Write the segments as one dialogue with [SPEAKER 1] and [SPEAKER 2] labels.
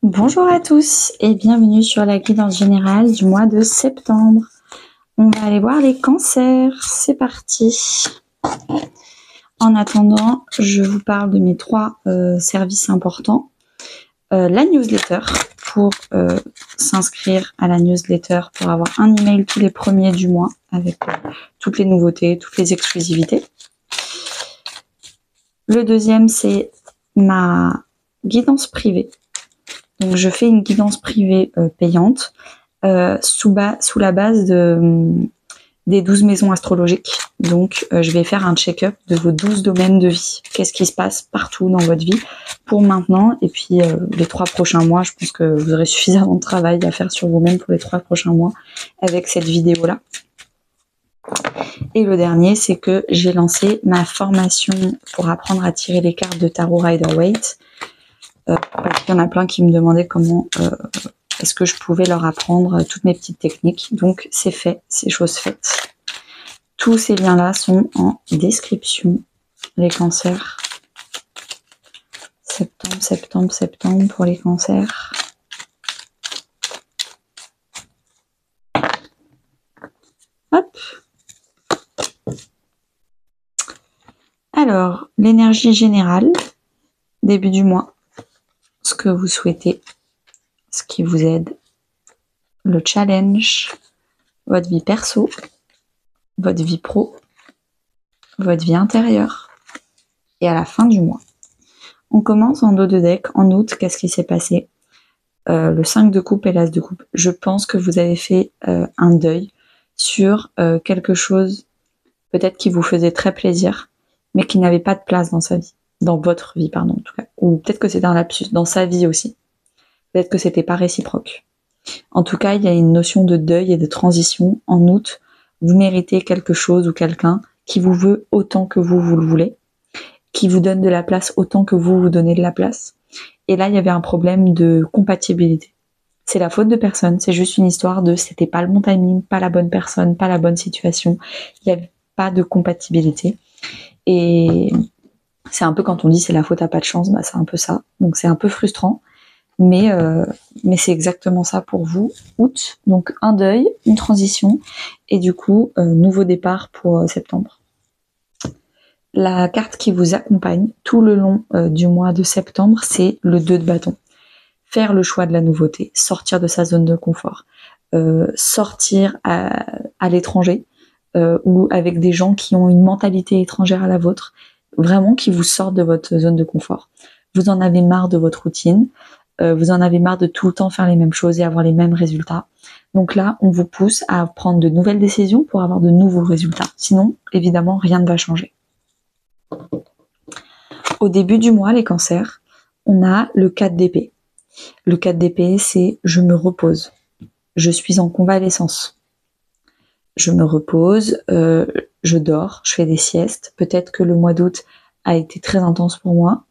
[SPEAKER 1] Bonjour à tous et bienvenue sur la guidance générale du mois de septembre. On va aller voir les cancers, c'est parti. En attendant, je vous parle de mes 3 services importants. La newsletter pour s'inscrire à la newsletter pour avoir un email tous les premiers du mois avec toutes les nouveautés, toutes les exclusivités. Le deuxième, c'est ma guidance privée. Donc, je fais une guidance privée payante sous la base des 12 maisons astrologiques. Donc, je vais faire un check-up de vos 12 domaines de vie. Qu'est-ce qui se passe partout dans votre vie pour maintenant. Et puis, les 3 prochains mois, je pense que vous aurez suffisamment de travail à faire sur vous-même pour les 3 prochains mois avec cette vidéo-là. Et le dernier, c'est que j'ai lancé ma formation pour apprendre à tirer les cartes de Tarot Rider-Waite. Parce qu'il y en a plein qui me demandaient comment est-ce que je pouvais leur apprendre toutes mes petites techniques. Donc c'est fait, c'est chose faite. Tous ces liens-là sont en description. Les cancers. Septembre pour les cancers. Hop. Alors, l'énergie générale, début du mois. Ce que vous souhaitez, ce qui vous aide, le challenge, votre vie perso, votre vie pro, votre vie intérieure, et à la fin du mois. On commence en dos de deck, en août, qu'est-ce qui s'est passé? Le 5 de coupe et l'as de coupe. Je pense que vous avez fait un deuil sur quelque chose peut-être qui vous faisait très plaisir, mais qui n'avait pas de place dans sa vie. Dans votre vie, pardon, en tout cas. Ou peut-être que c'était un lapsus, dans sa vie aussi. Peut-être que c'était pas réciproque. En tout cas, il y a une notion de deuil et de transition. En août, vous méritez quelque chose ou quelqu'un qui vous veut autant que vous le voulez, qui vous donne de la place autant que vous donnez de la place. Et là, il y avait un problème de compatibilité. C'est la faute de personne, c'est juste une histoire de c'était pas le bon timing, pas la bonne personne, pas la bonne situation. Il n'y avait pas de compatibilité. Et c'est un peu quand on dit c'est la faute à pas de chance, bah c'est un peu ça. Donc c'est un peu frustrant, mais c'est exactement ça pour vous. Août, donc un deuil, une transition, et du coup nouveau départ pour septembre. La carte qui vous accompagne tout le long du mois de septembre, c'est le 2 de bâton. Faire le choix de la nouveauté, sortir de sa zone de confort, sortir à l'étranger ou avec des gens qui ont une mentalité étrangère à la vôtre, vraiment qui vous sortent de votre zone de confort. Vous en avez marre de votre routine, vous en avez marre de tout le temps faire les mêmes choses et avoir les mêmes résultats. Donc là, on vous pousse à prendre de nouvelles décisions pour avoir de nouveaux résultats. Sinon, évidemment, rien ne va changer. Au début du mois, les cancers, on a le 4 d'épée. Le 4 d'épée, c'est je me repose. Je suis en convalescence. Je me repose, je dors, je fais des siestes. Peut-être que le mois d'août a été très intense pour moi.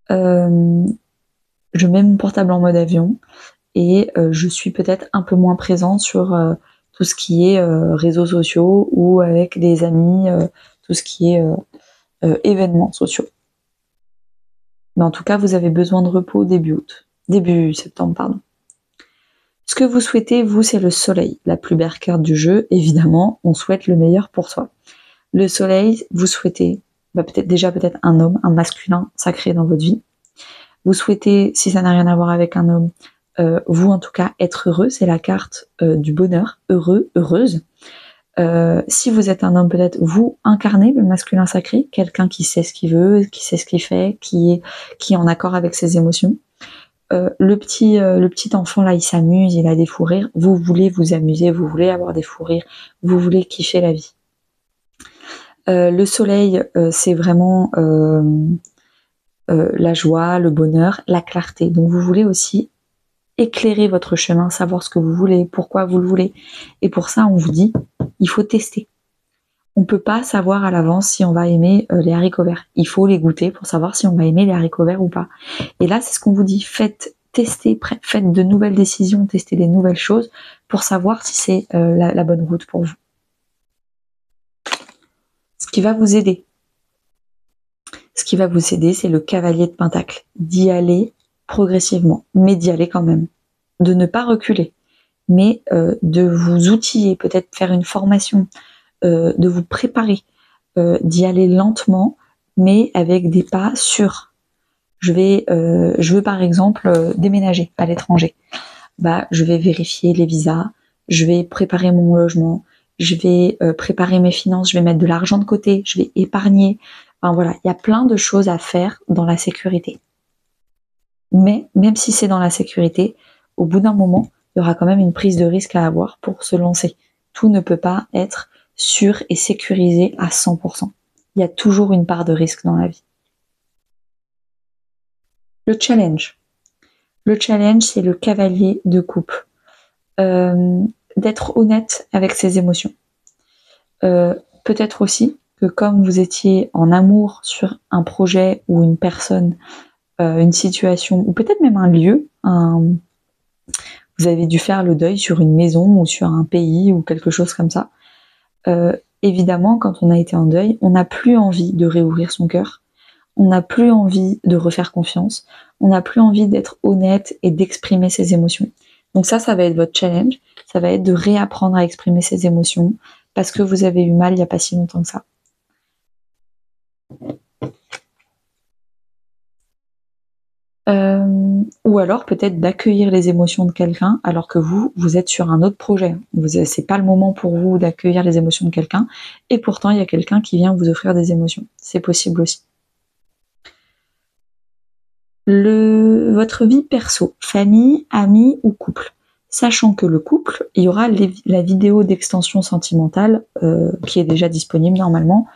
[SPEAKER 1] Je mets mon portable en mode avion et je suis peut-être un peu moins présente sur tout ce qui est réseaux sociaux ou avec des amis, tout ce qui est événements sociaux. Mais en tout cas, vous avez besoin de repos début septembre, pardon. Ce que vous souhaitez, vous, c'est le soleil. La plus belle carte du jeu, évidemment, on souhaite le meilleur pour soi. Le soleil, vous souhaitez peut-être un homme, un masculin sacré dans votre vie. Vous souhaitez, si ça n'a rien à voir avec un homme, vous en tout cas être heureux, c'est la carte du bonheur, heureux, heureuse. Si vous êtes un homme, peut-être vous incarnez le masculin sacré, quelqu'un qui sait ce qu'il veut, qui sait ce qu'il fait, qui est en accord avec ses émotions. Le petit enfant là, il s'amuse, il a des fous rires. Vous voulez vous amuser, vous voulez avoir des fous rires, vous voulez kiffer la vie. Le soleil, c'est vraiment la joie, le bonheur, la clarté. Donc vous voulez aussi éclairer votre chemin, savoir ce que vous voulez, pourquoi vous le voulez. Et pour ça, on vous dit, il faut tester. On peut pas savoir à l'avance si on va aimer les haricots verts. Il faut les goûter pour savoir si on va aimer les haricots verts ou pas. Et là, c'est ce qu'on vous dit. Faites de nouvelles décisions, testez des nouvelles choses pour savoir si c'est la bonne route pour vous. Ce qui va vous aider, c'est le cavalier de Pentacle. D'y aller progressivement, mais d'y aller quand même, de ne pas reculer, mais de vous outiller, peut-être faire une formation, de vous préparer, d'y aller lentement, mais avec des pas sûrs. Je veux par exemple déménager à l'étranger. Bah, je vais vérifier les visas, je vais préparer mon logement, je vais préparer mes finances, je vais mettre de l'argent de côté, je vais épargner. Enfin voilà, il y a plein de choses à faire dans la sécurité. Mais même si c'est dans la sécurité, au bout d'un moment, il y aura quand même une prise de risque à avoir pour se lancer. Tout ne peut pas être sûr et sécurisé à 100%. Il y a toujours une part de risque dans la vie. Le challenge. Le challenge, c'est le cavalier de coupe. D'être honnête avec ses émotions. Peut-être aussi que comme vous étiez en amour sur un projet ou une personne, une situation, ou peut-être même un lieu, vous avez dû faire le deuil sur une maison ou sur un pays ou quelque chose comme ça. Évidemment, quand on a été en deuil, on n'a plus envie de réouvrir son cœur, on n'a plus envie de refaire confiance, on n'a plus envie d'être honnête et d'exprimer ses émotions. Donc ça va être votre challenge, ça va être de réapprendre à exprimer ses émotions parce que vous avez eu mal il n'y a pas si longtemps que ça. Ou alors peut-être d'accueillir les émotions de quelqu'un alors que vous êtes sur un autre projet. C'est pas le moment pour vous d'accueillir les émotions de quelqu'un et pourtant il y a quelqu'un qui vient vous offrir des émotions. C'est possible aussi. Votre vie perso, famille, amis ou couple. Sachant que le couple, il y aura la vidéo d'extension sentimentale qui est déjà disponible normalement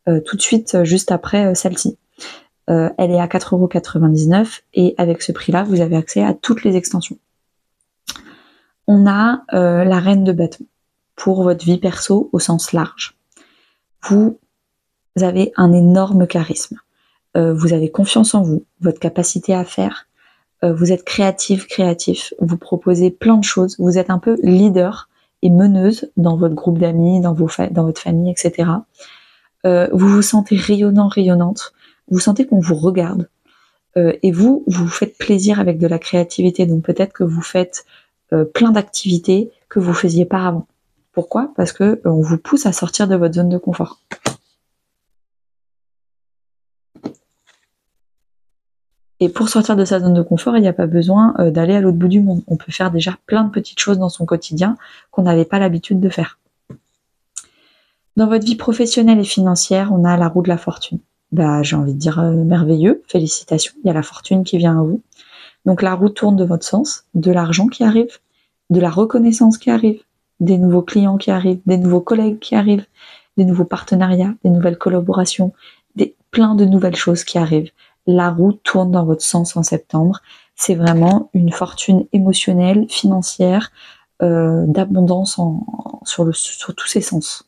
[SPEAKER 1] tout de suite juste après celle-ci. Elle est à 4,99 € et avec ce prix-là, vous avez accès à toutes les extensions. On a la reine de bâton pour votre vie perso au sens large. Vous avez un énorme charisme. Vous avez confiance en vous, votre capacité à faire. Vous êtes créatif, vous proposez plein de choses. Vous êtes un peu leader et meneuse dans votre groupe d'amis, dans votre famille, etc. Vous vous sentez rayonnante. Vous sentez qu'on vous regarde et vous faites plaisir avec de la créativité. Donc peut-être que vous faites plein d'activités que vous faisiez pas avant. Pourquoi ? Parce que on vous pousse à sortir de votre zone de confort. Et pour sortir de sa zone de confort, il n'y a pas besoin d'aller à l'autre bout du monde. On peut faire déjà plein de petites choses dans son quotidien qu'on n'avait pas l'habitude de faire. Dans votre vie professionnelle et financière, on a la roue de la fortune. Bah, j'ai envie de dire merveilleux, félicitations, il y a la fortune qui vient à vous. Donc la roue tourne de votre sens, de l'argent qui arrive, de la reconnaissance qui arrive, des nouveaux clients qui arrivent, des nouveaux collègues qui arrivent, des nouveaux partenariats, des nouvelles collaborations, plein de nouvelles choses qui arrivent. La roue tourne dans votre sens en septembre. C'est vraiment une fortune émotionnelle, financière, d'abondance sur tous ses sens.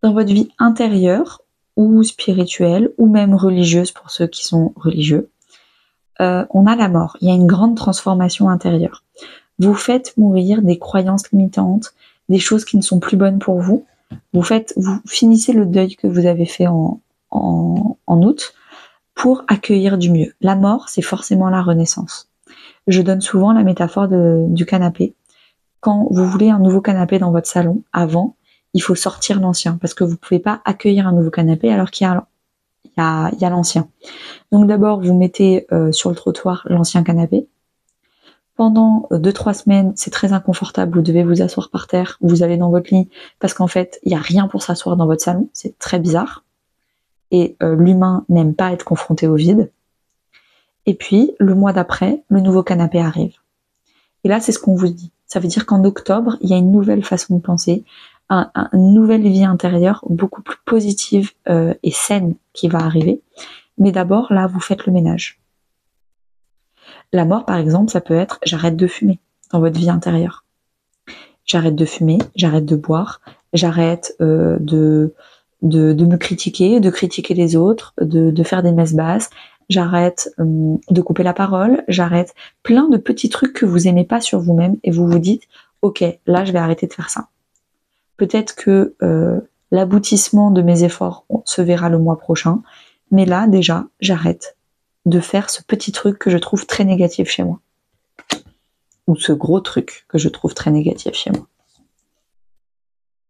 [SPEAKER 1] Dans votre vie intérieure ou spirituelle ou même religieuse pour ceux qui sont religieux, on a la mort. Il y a une grande transformation intérieure. Vous faites mourir des croyances limitantes, des choses qui ne sont plus bonnes pour vous. Vous finissez le deuil que vous avez fait en août pour accueillir du mieux. La mort, c'est forcément la renaissance. Je donne souvent la métaphore du canapé. Quand vous voulez un nouveau canapé dans votre salon, avant, il faut sortir l'ancien parce que vous ne pouvez pas accueillir un nouveau canapé alors qu'il y a l'ancien. Donc d'abord, vous mettez sur le trottoir l'ancien canapé. Pendant 2-3 semaines, c'est très inconfortable, vous devez vous asseoir par terre, vous allez dans votre lit, parce qu'en fait, il n'y a rien pour s'asseoir dans votre salon, c'est très bizarre. Et l'humain n'aime pas être confronté au vide. Et puis, le mois d'après, le nouveau canapé arrive. Et là, c'est ce qu'on vous dit. Ça veut dire qu'en octobre, il y a une nouvelle façon de penser, une nouvelle vie intérieure, beaucoup plus positive et saine qui va arriver. Mais d'abord, là, vous faites le ménage. La mort, par exemple, ça peut être « j'arrête de fumer » dans votre vie intérieure. J'arrête de fumer, j'arrête de boire, j'arrête de me critiquer, de critiquer les autres, de faire des messes basses, j'arrête de couper la parole, j'arrête plein de petits trucs que vous aimez pas sur vous-même et vous vous dites « ok, là, je vais arrêter de faire ça ». Peut-être que L'aboutissement de mes efforts se verra le mois prochain. Mais là, déjà, j'arrête de faire ce petit truc que je trouve très négatif chez moi. Ou ce gros truc que je trouve très négatif chez moi.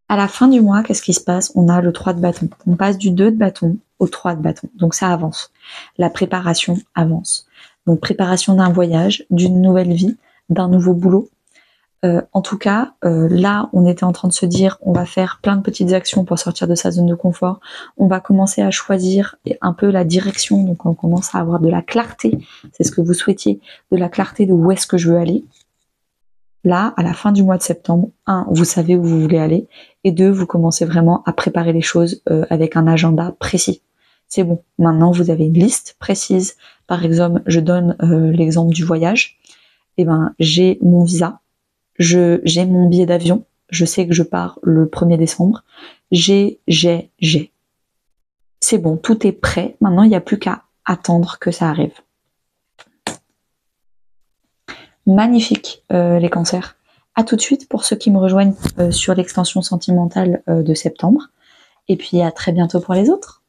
[SPEAKER 1] À la fin du mois, qu'est-ce qui se passe? On a le 3 de bâton. On passe du 2 de bâton au 3 de bâton. Donc ça avance. La préparation avance. Donc préparation d'un voyage, d'une nouvelle vie, d'un nouveau boulot. En tout cas, là, on était en train de se dire, on va faire plein de petites actions pour sortir de sa zone de confort. On va commencer à choisir un peu la direction. Donc on commence à avoir de la clarté. C'est ce que vous souhaitiez, de la clarté de où est-ce que je veux aller. Là, à la fin du mois de septembre, 1, vous savez où vous voulez aller, et 2, vous commencez vraiment à préparer les choses avec un agenda précis. C'est bon, maintenant vous avez une liste précise. Par exemple, je donne l'exemple du voyage. Eh ben, j'ai mon visa, j'ai mon billet d'avion, je sais que je pars le 1er décembre. J'ai. C'est bon, tout est prêt. Maintenant, il n'y a plus qu'à attendre que ça arrive. Magnifique, les cancers. À tout de suite pour ceux qui me rejoignent sur l'extension sentimentale de septembre. Et puis à très bientôt pour les autres.